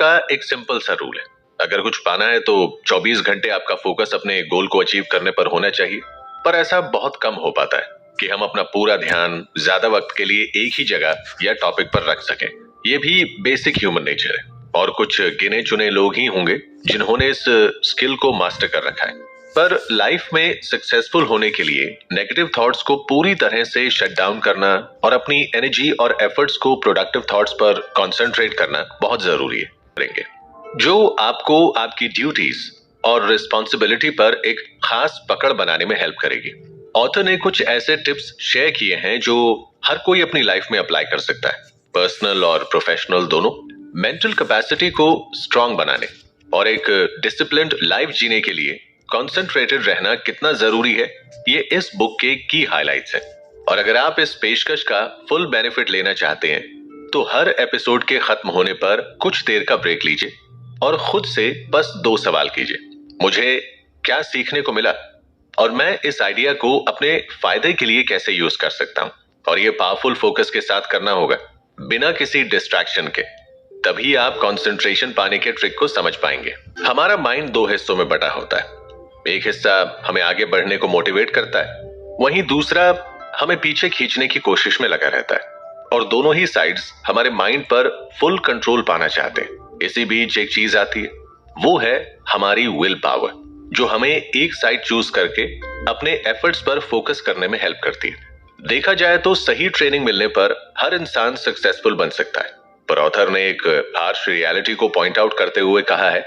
का एक सिंपल सा रूल है, अगर कुछ पाना है तो 24 घंटे आपका फोकस अपने गोल को अचीव करने पर होना चाहिए। पर ऐसा बहुत कम हो पाता है कि हम अपना पूरा ध्यान ज्यादा वक्त के लिए एक ही जगह या टॉपिक पर रख सकें। ये भी बेसिक ह्यूमन नेचर है और कुछ गिने चुने लोग ही होंगे जिन्होंने इस स्किल को मास्टर कर रखा है। पर लाइफ में सक्सेसफुल होने के लिए नेगेटिव थॉट्स को पूरी तरह से शट डाउन करना और अपनी एनर्जी और एफर्ट्स को प्रोडक्टिव थॉट्स पर कंसंट्रेट करना बहुत जरूरी है, जो आपको आपकी ड्यूटीज और रिस्पॉन्सिबिलिटी पर एक खास पकड़ बनाने में हेल्प करेगी। ऑथर ने कुछ ऐसे टिप्स शेयर किए हैं जो हर कोई अपनी लाइफ में अप्लाई कर सकता है, पर्सनल और प्रोफेशनल दोनों। मेंटल कैपेसिटी को स्ट्रांग बनाने और एक डिसिप्लिन्ड लाइफ जीने के लिए कंसंट्रेटेड रहना कितना जरूरी है, ये इस बुक के की हाइलाइट्स हैं। और अगर आप इस पेशकश का फुल बेनिफिट लेना चाहते हैं तो हर एपिसोड के खत्म होने पर कुछ देर का ब्रेक लीजिए और खुद से बस 2 सवाल कीजिए, मुझे क्या सीखने को मिला और मैं इस आइडिया को अपने फायदे के लिए कैसे यूज कर सकता हूं। और ये पावरफुल फोकस के साथ करना होगा, बिना किसी डिस्ट्रैक्शन के। तभी आप कंसंट्रेशन पाने के ट्रिक को समझ पाएंगे। हमारा माइंड 2 हिस्सों में बटा होता है, एक हिस्सा हमें आगे बढ़ने को मोटिवेट करता है, वहीं दूसरा हमें पीछे खींचने की कोशिश में लगा रहता है। और दोनों ही साइड्स हमारे माइंड पर फुल कंट्रोल पाना चाहते हैं। इसी बीच एक चीज आती है, वो है हमारी विल पावर, जो हमें एक साइड चूज करके अपने एफर्ट्स पर फोकस करने में हेल्प करती है। देखा जाए तो सही ट्रेनिंग मिलने पर हर इंसान सक्सेसफुल बन सकता है, पर ऑथर ने एक हार्श रियलिटी को पॉइंट आउट करते हुए कहा है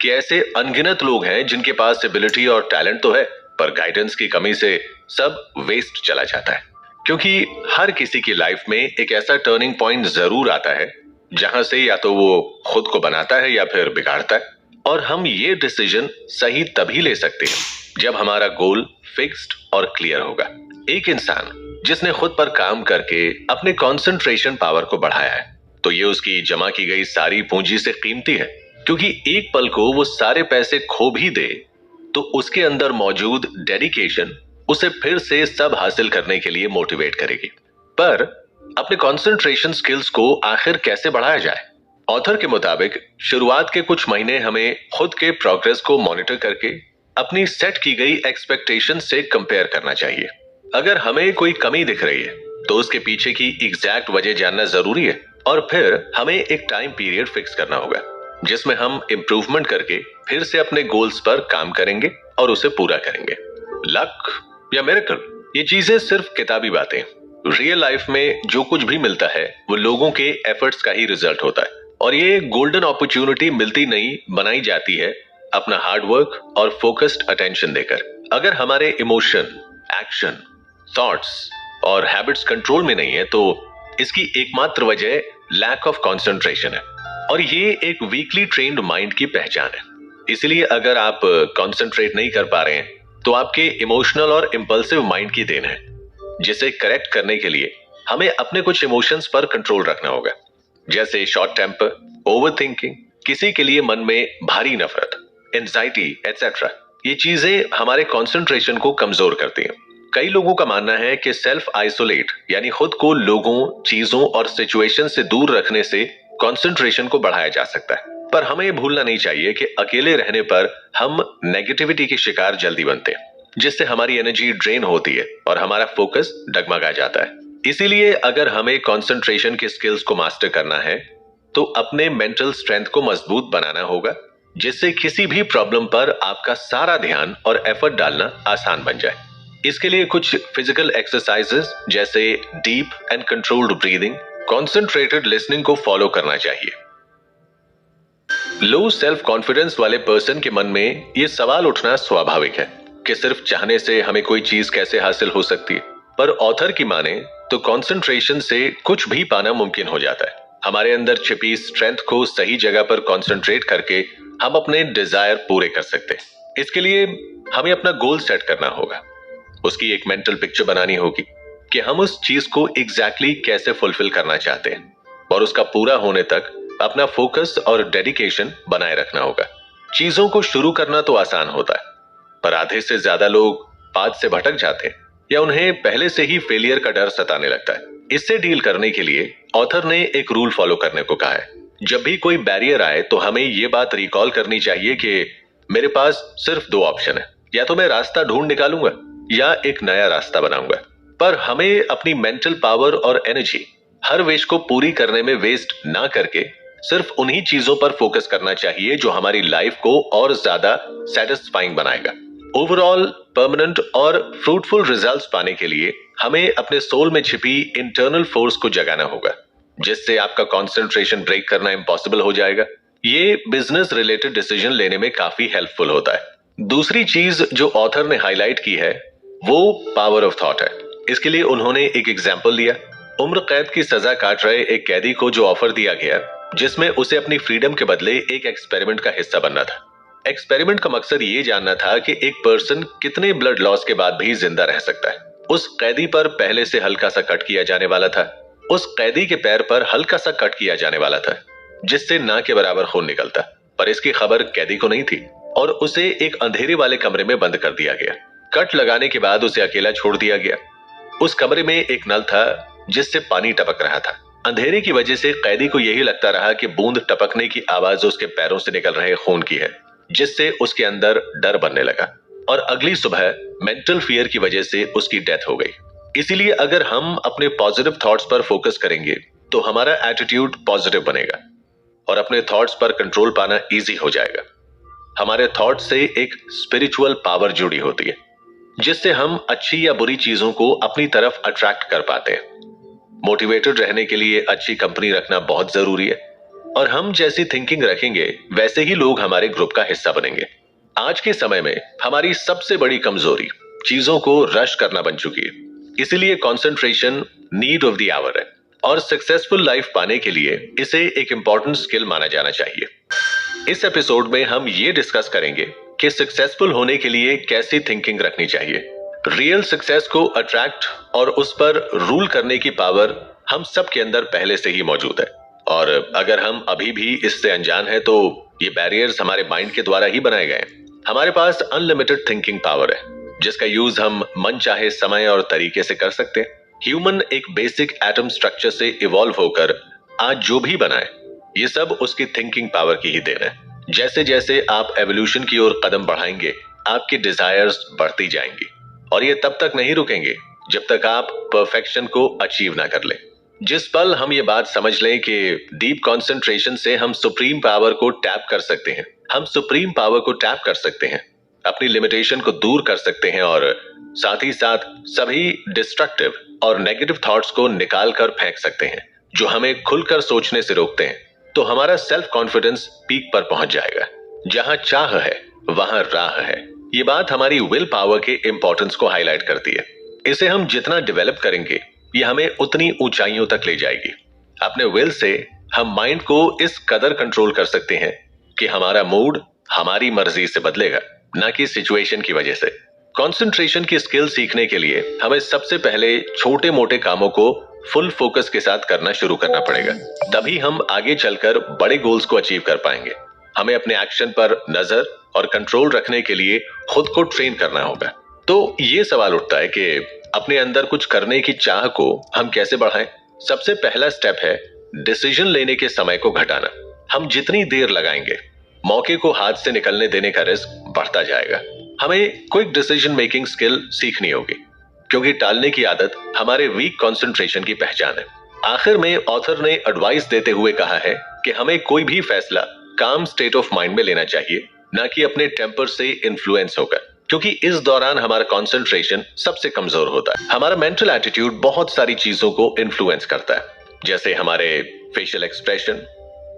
कि ऐसे अनगिनत लोग हैं जिनके पास एबिलिटी और टैलेंट तो है, पर गाइडेंस की कमी से सब वेस्ट चला जाता है। क्योंकि हर किसी की लाइफ में एक ऐसा टर्निंग पॉइंट जरूर आता है जहां से या तो वो खुद को बनाता है या फिर बिगाड़ता है। और हम ये डिसीजन सही तभी ले सकते हैं जब हमारा गोल फिक्स्ड और क्लियर होगा। एक इंसान जिसने खुद पर काम करके अपने कंसंट्रेशन पावर को बढ़ाया है, तो ये उसकी जमा की गई सारी पूंजी से कीमती है, क्योंकि एक पल को वो सारे पैसे खो भी दे तो उसके अंदर मौजूद डेडिकेशन उसे फिर से सब हासिल करने के लिए मोटिवेट करेगी। पर अपने कंसंट्रेशन स्किल्स को आखिर कैसे बढ़ाया जाए? ऑथर के मुताबिक शुरुआत के कुछ महीने हमें खुद के प्रोग्रेस को मॉनिटर करके अपनी सेट की गई एक्सपेक्टेशन से कंपेयर करना चाहिए। अगर हमें कोई कमी दिख रही है तो उसके पीछे की एग्जैक्ट वजह जानना जरूरी है और फिर हमें एक टाइम पीरियड फिक्स करना होगा जिसमें हम इम्प्रूवमेंट करके फिर से अपने गोल्स पर काम करेंगे और उसे पूरा करेंगे। लक या मिरेकल, ये चीजें सिर्फ किताबी बातें। रियल लाइफ में जो कुछ भी मिलता है वो लोगों के एफर्ट्स का ही रिजल्ट होता है, और ये गोल्डन अपॉर्चुनिटी मिलती नहीं, बनाई जाती है अपना हार्ड वर्क और फोकस्ड अटेंशन देकर। अगर हमारे इमोशन, एक्शन, थॉट्स और हैबिट्स कंट्रोल में नहीं है तो इसकी एकमात्र वजह लैक ऑफ कंसंट्रेशन है, और ये एक वीकली ट्रेन्ड माइंड की पहचान है। इसलिए अगर आप कंसंट्रेट नहीं कर पा रहे हैं तो आपके इमोशनल और इंपल्सिव माइंड की देन है, जिसे करेक्ट करने के लिए हमें अपने कुछ इमोशंस पर कंट्रोल रखना होगा, जैसे शॉर्ट टेम्पर, ओवरथिंकिंग, किसी के लिए मन में भारी नफरत, एंजाइटी एटसेट्रा। ये चीजें हमारे कंसंट्रेशन को कमजोर करती हैं। कई लोगों का मानना है कि सेल्फ आइसोलेट यानी खुद को लोगों, चीजों और सिचुएशन से दूर रखने से कंसंट्रेशन को बढ़ाया जा सकता है। पर हमें ये भूलना नहीं चाहिए कि अकेले रहने पर हम नेगेटिविटी के शिकार जल्दी बनते हैं, जिससे हमारी एनर्जी ड्रेन होती है और हमारा फोकस डगमगा जाता है। इसीलिए अगर हमें कंसंट्रेशन के स्किल्स को मास्टर करना है तो अपने मेंटल स्ट्रेंथ को मजबूत बनाना होगा, जिससे किसी भी प्रॉब्लम पर आपका सारा ध्यान और एफर्ट डालना आसान बन जाए। इसके लिए कुछ फिजिकल एक्सरसाइजेस जैसे deep and controlled breathing, concentrated listening को फॉलो करना चाहिए। लो सेल्फ कॉन्फिडेंस वाले पर्सन के मन में यह सवाल उठना स्वाभाविक है कि सिर्फ चाहने से हमें कोई चीज कैसे हासिल हो सकती है। पर ऑथर की माने तो कंसंट्रेशन से कुछ भी पाना मुमकिन हो जाता है। हमारे अंदर छिपी स्ट्रेंथ को सही जगह पर कंसंट्रेट करके हम अपने डिजायर पूरे कर सकते हैं। इसके लिए हमें अपना गोल सेट करना होगा, उसकी एक मेंटल पिक्चर बनानी होगी कि हम उस चीज को एग्जैक्टली कैसे फुलफिल करना चाहते हैं, और उसका पूरा होने तक अपना फोकस और डेडिकेशन बनाए रखना होगा। चीजों को शुरू करना तो आसान होता है, पर आधे से ज्यादा लोग पाथ से भटक जाते हैं या उन्हें पहले से ही फेलियर का डर सताने लगता है। इससे डील करने के लिए ऑथर ने एक रूल फॉलो करने को कहा है, जब भी कोई बैरियर आए तो हमें ये बात रिकॉल करनी चाहिए कि मेरे पास सिर्फ दो ऑप्शन है, या तो मैं रास्ता ढूंढ निकालूंगा या एक नया रास्ता बनाऊंगा। पर हमें अपनी मेंटल पावर और एनर्जी हर विश को पूरी करने में वेस्ट ना करके सिर्फ उन्हीं चीजों पर फोकस करना चाहिए जो हमारी लाइफ को और ज्यादा सेटिस्फाइंग बनाएगा। ओवरऑल परमानेंट और फ्रूटफुल रिजल्ट्स पाने के लिए हमें अपने सोल में छिपी इंटरनल फोर्स को जगाना होगा, जिससे आपका कंसंट्रेशन ब्रेक करना इम्पॉसिबल हो जाएगा। ये बिजनेस रिलेटेड डिसीजन लेने में काफी हेल्पफुल होता है। दूसरी चीज जो ऑथर ने हाईलाइट की है वो पावर ऑफ थॉट है। इसके लिए उन्होंने एक एग्जाम्पल दिया। उम्र कैद की सजा काट रहे एक कैदी को जो ऑफर दिया गया जिसमें उसे अपनी फ्रीडम के बदले एक एक्सपेरिमेंट का हिस्सा बनना था। एक्सपेरिमेंट का मकसद ये जानना था कि एक पर्सन कितने ब्लड लॉस के बाद भी जिंदा रह सकता है। उस कैदी पर पहले से हल्का सा कट किया जाने वाला था। उस कैदी के पैर पर हल्का सा कट किया जाने वाला था जिससे ना के बराबर खून निकलता, पर इसकी खबर कैदी को नहीं थी और उसे एक अंधेरे वाले कमरे में बंद कर दिया गया। कट लगाने के बाद उसे अकेला छोड़ दिया गया। उस कमरे में एक नल था जिससे पानी टपक रहा था। अंधेरे की वजह से कैदी को यही लगता रहा कि बूंद टपकने की आवाज उसके पैरों से निकल रहे खून की है, जिससे उसके अंदर डर बनने लगा और अगली सुबह मेंटल फियर की वजह से उसकी डेथ हो गई। इसीलिए अगर हम अपने पॉजिटिव थॉट्स पर फोकस करेंगे तो हमारा एटीट्यूड पॉजिटिव बनेगा और अपने थॉट्स पर कंट्रोल पाना इजी हो जाएगा। हमारे थॉट से एक स्पिरिचुअल पावर जुड़ी होती है जिससे हम अच्छी या बुरी चीजों को अपनी तरफ अट्रैक्ट कर पाते हैं। मोटिवेटेड रहने के लिए अच्छी कंपनी रखना बहुत जरूरी है और हम जैसी थिंकिंग रखेंगे वैसे ही लोग हमारे ग्रुप का हिस्सा बनेंगे। आज के समय में हमारी सबसे बड़ी कमजोरी चीजों को रश करना बन चुकी है। इसीलिए concentration need of the hour है और सक्सेसफुल लाइफ पाने के लिए इसे एक इंपॉर्टेंट स्किल माना जाना चाहिए। इस एपिसोड में हम ये डिस्कस करेंगे कि सक्सेसफुल होने के लिए कैसी थिंकिंग रखनी चाहिए। रियल सक्सेस को अट्रैक्ट और उस पर रूल करने की पावर हम सब के अंदर पहले से ही मौजूद है और अगर हम अभी भी इससे अनजान हैं तो ये बैरियर्स हमारे माइंड के द्वारा ही बनाए गए हैं। हमारे पास अनलिमिटेड थिंकिंग पावर है जिसका यूज हम मन चाहे समय और तरीके से कर सकते हैं। ह्यूमन एक बेसिक एटम स्ट्रक्चर से इवॉल्व होकर आज जो भी बनाए ये सब उसकी थिंकिंग पावर की ही देन है। जैसे जैसे आप एवोल्यूशन की ओर कदम बढ़ाएंगे आपकी डिजायर्स बढ़ती जाएंगी और ये तब तक नहीं रुकेंगे जब तक आप परफेक्शन को अचीव ना कर ले। जिस पल हम ये बात समझ लें कि डीप कंसंट्रेशन से हम सुप्रीम पावर को टैप कर सकते हैं, हम सुप्रीम पावर को टैप कर सकते हैं, अपनी लिमिटेशन को दूर कर सकते हैं और साथ ही साथ सभी डिस्ट्रक्टिव और नेगेटिव थॉट्स को निकाल कर फेंक सकते हैं जो हमें खुलकर सोचने से रोकते हैं, तो हमारा सेल्फ कॉन्फिडेंस पीक पर पहुंच जाएगा। जहां चाह है वहां राह है। ये बात हमारी विल पावर के इंपॉर्टेंस को हाईलाइट करती है। इसे हम जितना डेवलप करेंगे ये हमें उतनी ऊंचाइयों तक ले जाएगी। अपने विल से हम माइंड को इस कदर कंट्रोल कर सकते हैं कि हमारा मूड हमारी मर्जी से बदलेगा, ना कि सिचुएशन की वजह से। कंसंट्रेशन की स्किल सीखने के लिए हमें सबसे पहले छोटे मोटे कामों को फुल फोकस के साथ करना शुरू करना पड़ेगा, तभी हम आगे चलकर बड़े गोल्स को अचीव कर पाएंगे। हमें अपने एक्शन पर नजर और कंट्रोल रखने के लिए खुद को ट्रेन करना होगा। तो ये सवाल उठता है कि अपने अंदर कुछ करने की चाह को हम कैसे बढ़ाएं? सबसे पहला स्टेप है डिसीजन लेने के समय को घटाना। हम जितनी देर लगाएंगे मौके को हाथ से निकलने देने का रिस्क बढ़ता जाएगा। हमें क्विक डिसीजन मेकिंग स्किल सीखनी होगी क्योंकि टालने की आदत हमारे वीक कंसंट्रेशन की पहचान है। आखिर में ऑथर ने एडवाइस देते हुए कहा है कि हमें कोई भी फैसला काम स्टेट ऑफ माइंड में लेना चाहिए, ना कि अपने टेम्पर से इन्फ्लुएंस होकर, क्योंकि इस दौरान हमारा कंसंट्रेशन सबसे कमजोर होता है। हमारा मेंटल एटीट्यूड बहुत सारी चीजों को इन्फ्लुएंस करता है, जैसे हमारे facial expression,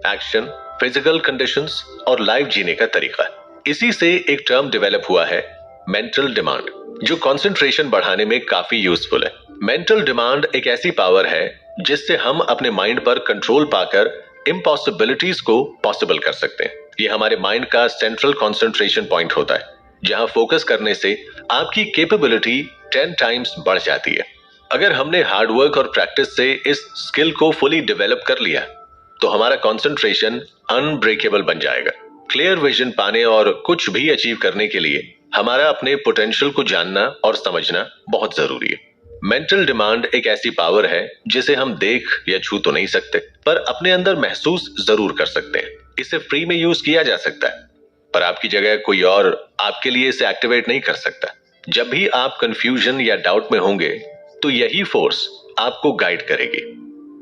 action, physical conditions और लाइफ जीने का तरीका। इसी से एक टर्म डेवलप हुआ है मेंटल डिमांड, जो कंसंट्रेशन बढ़ाने में काफी यूजफुल है। मेंटल डिमांड एक ऐसी पावर है जिससे हम अपने माइंड पर कंट्रोल पाकर इम्पॉसिबिलिटीज को पॉसिबल कर सकते हैं। ये हमारे माइंड का सेंट्रल कंसंट्रेशन पॉइंट होता है, जहां फोकस करने से आपकी कैपेबिलिटी 10 टाइम्स बढ़ जाती है। अगर हमने हार्ड वर्क और प्रैक्टिस से इस स्किल को फुली डेवलप कर लिया तो हमारा कंसंट्रेशन अनब्रेकेबल बन जाएगा। क्लियर विजन पाने और कुछ भी अचीव करने के लिए हमारा अपने पोटेंशियल को जानना और समझना बहुत जरूरी है। मेंटल डिमांड एक ऐसी पावर है जिसे हम देख या छू तो नहीं सकते, पर अपने अंदर महसूस जरूर कर सकते हैं। इसे फ्री में यूज किया जा सकता है, पर आपकी जगह कोई और आपके लिए इसे एक्टिवेट नहीं कर सकता। जब भी आप कंफ्यूजन या डाउट में होंगे तो यही फोर्स आपको गाइड करेगी,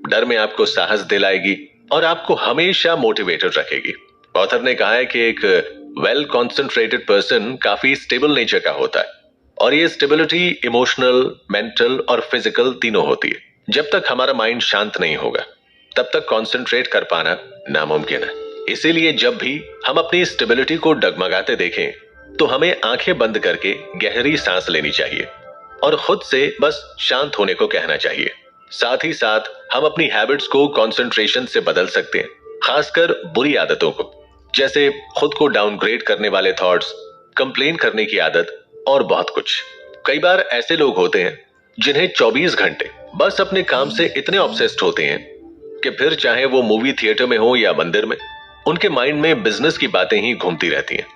डर में आपको साहस दिलाएगी और आपको हमेशा मोटिवेटेड रखेगी। ऑथर ने कहा है कि एक वेल कॉन्सेंट्रेटेड पर्सन काफी स्टेबल नेचर का होता है, और ये स्टेबिलिटी इमोशनल, मेंटल और फिजिकल तीनों होती है। जब तक हमारा माइंड शांत नहीं होगा तब तक कंसंट्रेट कर पाना नामुमकिन है। इसीलिए जब भी हम अपनी स्टेबिलिटी को डगमगाते देखें तो हमें आंखें बंद करके गहरी सांस लेनी चाहिए और खुद से बस शांत होने को कहना चाहिए। साथ ही साथ हम अपनी हैबिट्स को कंसंट्रेशन से बदल सकते हैं, खासकर बुरी आदतों को, जैसे खुद को डाउनग्रेड करने वाले थॉट्स, कंप्लेन करने की आदत और बहुत कुछ। कई बार ऐसे लोग होते हैं जिन्हें 24 घंटे बस अपने काम से इतने ऑब्सेस्ड होते हैं कि फिर चाहे वो मूवी थिएटर में हो या मंदिर में, उनके माइंड में बिजनेस की बातें ही घूमती रहती हैं।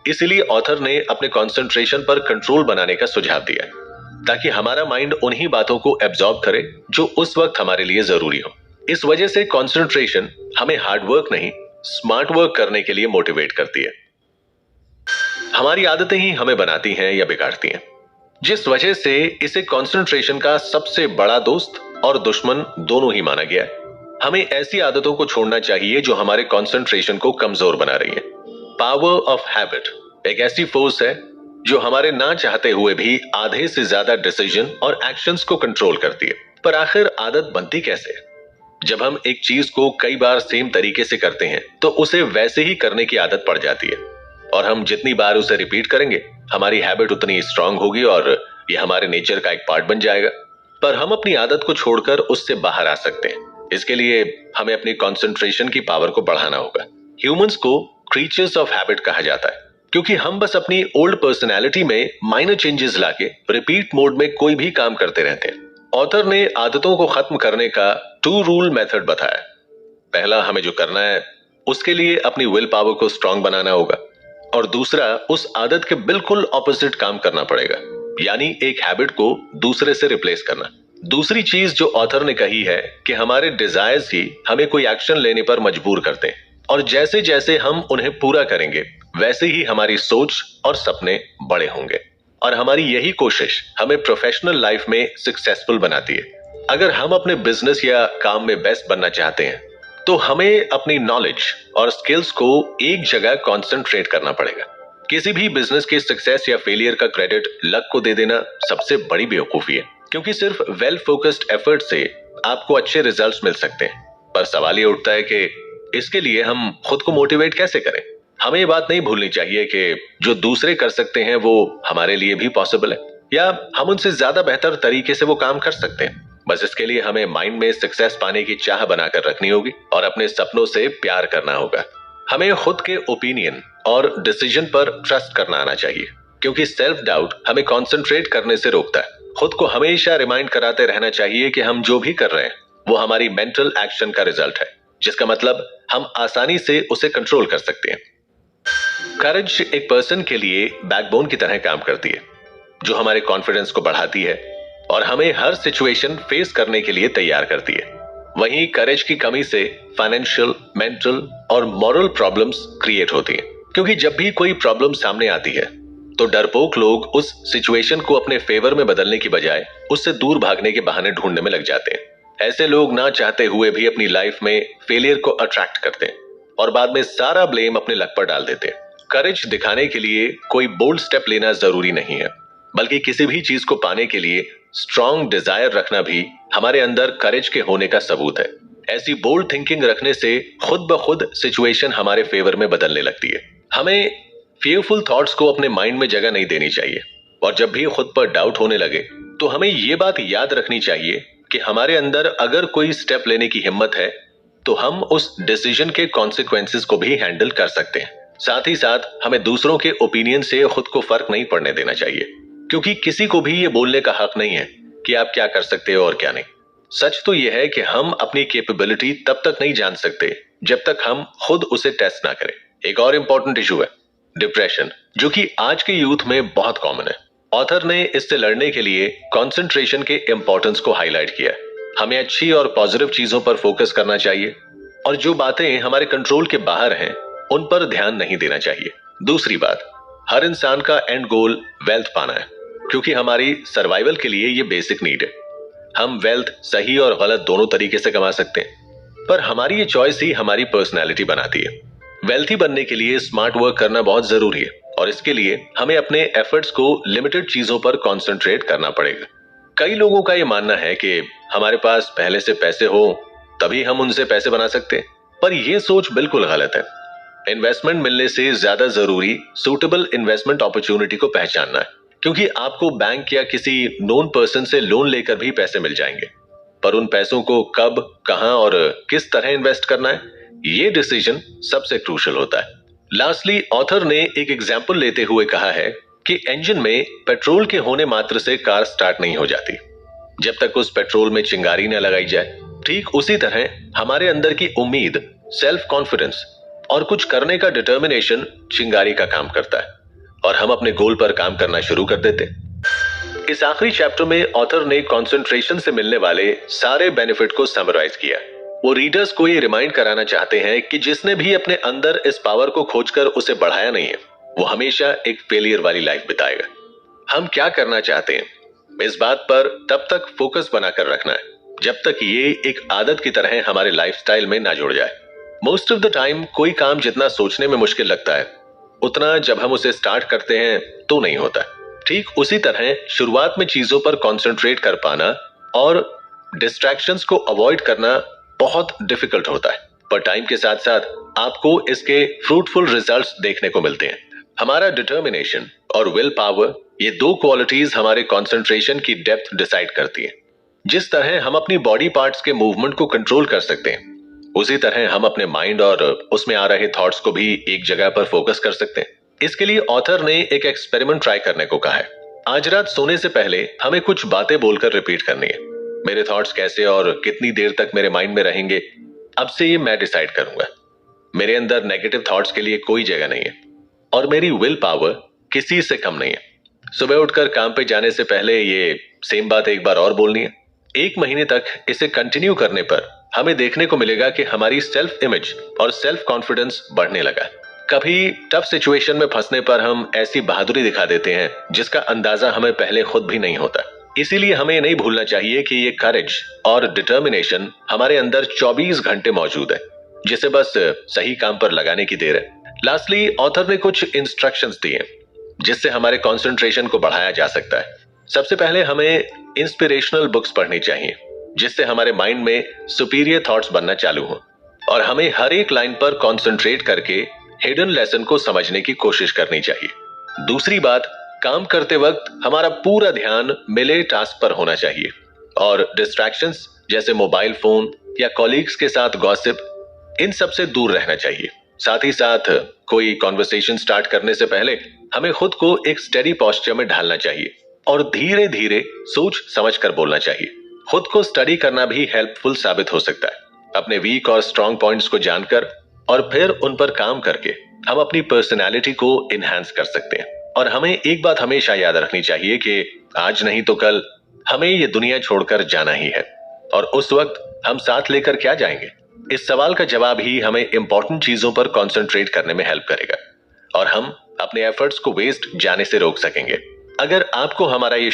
इसीलिए ऑथर ने अपने कंसंट्रेशन पर कंट्रोल बनाने का सुझाव दिया है, ताकि हमारा माइंड उन्हीं बातों को एब्जॉर्ब करे जो उस वक्त हमारे लिए जरूरी हो। इस वजह से कंसंट्रेशन हमें हार्ड वर्क नहीं, स्मार्ट वर्क करने के लिए मोटिवेट करती है। हमारी आदतें ही हमें बनाती हैं या बिगाड़ती हैं, जिस वजह से इसे कंसंट्रेशन का सबसे बड़ा दोस्त और दुश्मन दोनों ही माना गया है। हमें ऐसी आदतों को छोड़ना चाहिए जो हमारे कंसंट्रेशन को कमजोर बना रही है। पावर ऑफ हैबिट एक ऐसी फोर्स है जो हमारे ना चाहते हुए भी आधे से ज्यादा डिसीजन और एक्शंस को कंट्रोल करती है। पर आखिर आदत बनती कैसे है? जब हम एक चीज को कई बार सेम तरीके से करते हैं तो उसे वैसे ही करने की आदत पड़ जाती है, और हम जितनी बार उसे रिपीट करेंगे हमारी हैबिट उतनी स्ट्रांग होगी और ये हमारे नेचर का एक पार्ट बन जाएगा। पर हम अपनी आदत को छोड़कर उससे बाहर आ सकते हैं। इसके लिए हमें अपनी कंसंट्रेशन की पावर को बढ़ाना होगा। ह्यूमंस को क्रीचर्स ऑफ हैबिट कहा जाता है, क्योंकि हम बस अपनी ओल्ड पर्सनैलिटी में माइनर चेंजेस लाके रिपीट मोड में कोई भी काम करते रहते हैं। ऑथर ने आदतों को खत्म करने का 2 रूल मेथड बताया। पहला, हमें जो करना है उसके लिए अपनी विल पावर को स्ट्रांग बनाना होगा, और दूसरा, उस आदत के बिल्कुल ऑपोजिट काम करना पड़ेगा, यानी एक हैबिट को दूसरे से रिप्लेस करना। दूसरी चीज जो ऑथर ने कही है कि हमारे डिजायर्स ही हमें कोई एक्शन लेने पर मजबूर करते हैं, और जैसे जैसे हम उन्हें पूरा करेंगे वैसे ही हमारी सोच और सपने बड़े होंगे, और हमारी यही कोशिश हमें प्रोफेशनल लाइफ में सक्सेसफुल बनाती है। अगर हम अपने बिजनेस या काम में बेस्ट बनना चाहते हैं तो हमें अपनी नॉलेज और स्किल्स को एक जगह कंसंट्रेट करना पड़ेगा। किसी भी बिजनेस के सक्सेस या फेलियर का क्रेडिट लक को दे देना सबसे बड़ी बेवकूफी है, क्योंकि सिर्फ वेल फोकस्ड एफर्ट से आपको अच्छे रिजल्ट्स मिल सकते हैं। पर सवाल ये उठता है कि इसके लिए हम खुद को मोटिवेट कैसे करें। हमें ये बात नहीं भूलनी चाहिए कि जो दूसरे कर सकते हैं वो हमारे लिए भी पॉसिबल है, या हम उनसे ज्यादा बेहतर तरीके से वो काम कर सकते हैं। बस इसके लिए हमें माइंड में सक्सेस पाने की चाह बनाकर रखनी होगी और अपने सपनों से प्यार करना होगा। हमें खुद के ओपिनियन और डिसीजन पर ट्रस्ट करना आना चाहिए, क्योंकि सेल्फ डाउट हमें कंसंट्रेट करने से रोकता है। खुद को हमेशा रिमाइंड कराते रहना चाहिए कि हम जो भी कर रहे हैं वो हमारी मेंटल एक्शन का रिजल्ट है, जिसका मतलब हम आसानी से उसे कंट्रोल कर सकते हैं। करेज एक पर्सन के लिए बैकबोन की तरह काम करती है, जो हमारे कॉन्फिडेंस को बढ़ाती है और हमें हर सिचुएशन फेस करने के लिए तैयार करती है। वहीं करेज की कमी से फाइनेंशियल, मेंटल और मॉरल प्रॉब्लम्स क्रिएट होती हैं, क्योंकि जब भी कोई प्रॉब्लम सामने आती है तो डरपोक लोग उस सिचुएशन को अपने फेवर में बदलने की बजाय उससे दूर भागने के बहाने ढूंढने में लग जाते हैं। ऐसे लोग ना चाहते हुए भी अपनी लाइफ में फेलियर को अट्रैक्ट करते हैं और बाद में सारा ब्लेम अपने लक पर डाल देते हैं। करेज दिखाने के लिए कोई बोल्ड स्टेप लेना जरूरी नहीं है, बल्कि किसी भी चीज को पाने के लिए स्ट्रॉन्ग डिजायर रखना भी हमारे अंदर करेज के होने का सबूत है। ऐसी बोल्ड थिंकिंग रखने से खुद ब खुद सिचुएशन हमारे फेवर में बदलने लगती है। हमें फियरफुल थॉट्स को अपने माइंड में जगह नहीं देनी चाहिए, और जब भी खुद पर डाउट होने लगे तो हमें ये बात याद रखनी चाहिए कि हमारे अंदर अगर कोई स्टेप लेने की हिम्मत है तो हम उस डिसीजन के कॉन्सिक्वेंसेस को भी हैंडल कर सकते हैं। साथ ही साथ हमें दूसरों के ओपिनियन से खुद को फर्क नहीं पड़ने देना चाहिए, क्योंकि किसी को भी ये बोलने का हक नहीं है कि आप क्या कर सकते हो और क्या नहीं। सच तो यह है कि हम अपनी कैपेबिलिटी तब तक नहीं जान सकते जब तक हम खुद उसे टेस्ट ना करें। एक और इंपॉर्टेंट इशू है डिप्रेशन, जो कि आज के यूथ में बहुत कॉमन है। ऑथर ने इससे लड़ने के लिए कंसंट्रेशन के इंपॉर्टेंस को हाईलाइट किया। हमें अच्छी और पॉजिटिव चीजों पर फोकस करना चाहिए और जो बातें हमारे कंट्रोल के बाहर हैं उन पर ध्यान नहीं देना चाहिए। दूसरी बात, हर इंसान का एंड गोल वेल्थ पाना है, क्योंकि हमारी सर्वाइवल के लिए ये बेसिक नीड है। हम वेल्थ सही और गलत दोनों तरीके से कमा सकते हैं, पर हमारी ये चॉइस ही हमारी पर्सनैलिटी बनाती है। वेल्थी बनने के लिए स्मार्ट वर्क करना बहुत जरूरी है और इसके लिए हमें अपने एफर्ट्स को लिमिटेड चीजों पर कंसंट्रेट करना पड़ेगा। कई लोगों का ये मानना है कि हमारे पास पहले से पैसे हो तभी हम उनसे पैसे बना सकते हैं, पर यह सोच बिल्कुल गलत है। इन्वेस्टमेंट मिलने से ज्यादा जरूरी सूटेबल इन्वेस्टमेंट अपॉर्चुनिटी को पहचानना है, क्योंकि आपको बैंक या किसी नोन पर्सन से लोन लेकर भी पैसे मिल जाएंगे, पर उन पैसों को कब, कहां और किस तरह इन्वेस्ट करना है, ये डिसीजन सबसे क्रूशियल होता है। लास्टली, ऑथर ने एक एग्जाम्पल लेते हुए कहा है कि इंजन में पेट्रोल के होने मात्र से कार स्टार्ट नहीं हो जाती जब तक उस पेट्रोल में चिंगारी न लगाई जाए। ठीक उसी तरह हमारे अंदर की उम्मीद, सेल्फ कॉन्फिडेंस और कुछ करने का डिटर्मिनेशन चिंगारी का काम करता है और हम अपने गोल पर काम करना शुरू कर देते। इस आखिरी चैप्टर में ऑथर ने कंसंट्रेशन से मिलने वाले सारे बेनिफिट को समराइज किया। वो रीडर्स को ये रिमाइंड कराना चाहते हैं कि जिसने भी अपने अंदर इस पावर को खोजकर उसे बढ़ाया नहीं है, वो हमेशा एक फेलियर वाली लाइफ बिताएगा। हम क्या करना चाहते हैं, इस बात पर तब तक फोकस बनाकर रखना है जब तक ये एक आदत की तरह हमारे लाइफस्टाइल में ना जुड़ जाए। मोस्ट ऑफ द टाइम कोई काम जितना सोचने में मुश्किल लगता है, उतना जब हम उसे स्टार्ट करते हैं तो नहीं होता। ठीक उसी तरह शुरुआत में चीजों पर कंसंट्रेट कर पाना और डिस्ट्रैक्शंस को अवॉइड करना बहुत डिफिकल्ट होता है, पर टाइम के साथ साथ आपको इसके फ्रूटफुल रिजल्ट्स देखने को मिलते हैं। हमारा डिटर्मिनेशन और विल पावर, ये दो क्वालिटीज हमारे कंसंट्रेशन की डेप्थ डिसाइड करती है। जिस तरह हम अपनी बॉडी पार्ट्स के मूवमेंट को कंट्रोल कर सकते हैं, उसी तरह हम अपने माइंड और उसमें आ रहे थॉट्स को भी एक जगह पर फोकस कर सकते हैं। इसके लिए ऑथर ने एक एक्सपेरिमेंट ट्राई करने को कहा है। आज रात सोने से पहले हमें कुछ बातें बोलकर रिपीट करनी है। मेरे थॉट्स कैसे और कितनी देर तक मेरे माइंड में रहेंगे, अब से ये मैं डिसाइड करूंगा। मेरे अंदर नेगेटिव थॉट्स के लिए कोई जगह नहीं है और मेरी विल पावर किसी से कम नहीं है। सुबह उठकर काम पे जाने से पहले ये सेम बात एक बार और बोलनी है। 1 महीने तक इसे कंटिन्यू करने पर हमें देखने को मिलेगा कि हमारी सेल्फ इमेज और सेल्फ कॉन्फिडेंस बढ़ने लगा। कभी टफ सिचुएशन में फंसने पर हम ऐसी बहादुरी दिखा देते हैं जिसका अंदाजा हमें पहले खुद भी नहीं होता। इसीलिए हमें ये नहीं भूलना चाहिए कि ये करेज और डिटर्मिनेशन हमारे अंदर 24 घंटे मौजूद है, जिसे बस सही काम पर लगाने की देर है। लास्टली, ऑथर ने कुछ इंस्ट्रक्शंस दिए जिससे हमारे कंसंट्रेशन को बढ़ाया जा सकता है। सबसे पहले हमें इंस्पिरेशनल बुक्स पढ़नी चाहिए जिससे हमारे माइंड में सुपीरियर थॉट्स बनना चालू हो, और हमें हर एक लाइन पर कंसंट्रेट करके हिडन लेसन को समझने की कोशिश करनी चाहिए। दूसरी बात, काम करते वक्त हमारा पूरा ध्यान मिले टास्क पर होना चाहिए और डिस्ट्रैक्शंस जैसे मोबाइल फोन या कॉलीग्स के साथ गॉसिप, इन सब से दूर रहना चाहिए। साथ ही साथ कोई कॉन्वर्सेशन स्टार्ट करने से पहले हमें खुद को एक स्टेडी पोस्चर में ढालना चाहिए और धीरे धीरे सोच समझ कर बोलना चाहिए। खुद को स्टडी करना भी हेल्पफुल साबित हो सकता है। अपने वीक और स्ट्रॉन्ग पॉइंट्स को जानकर और फिर उन पर काम करके हम अपनी पर्सनैलिटी को इनहैंस कर सकते हैं। और हमें एक बात हमेशा याद रखनी चाहिए कि आज नहीं तो कल हमें ये दुनिया छोड़कर जाना ही है, और उस वक्त हम साथ लेकर क्या जाएंगे? इस सवाल का जवाब ही हमें इंपॉर्टेंट चीजों पर कंसंट्रेट करने में हेल्प करेगा और हम अपने एफर्ट्स को वेस्ट जाने से रोक सकेंगे। अगर आपको हमारा ये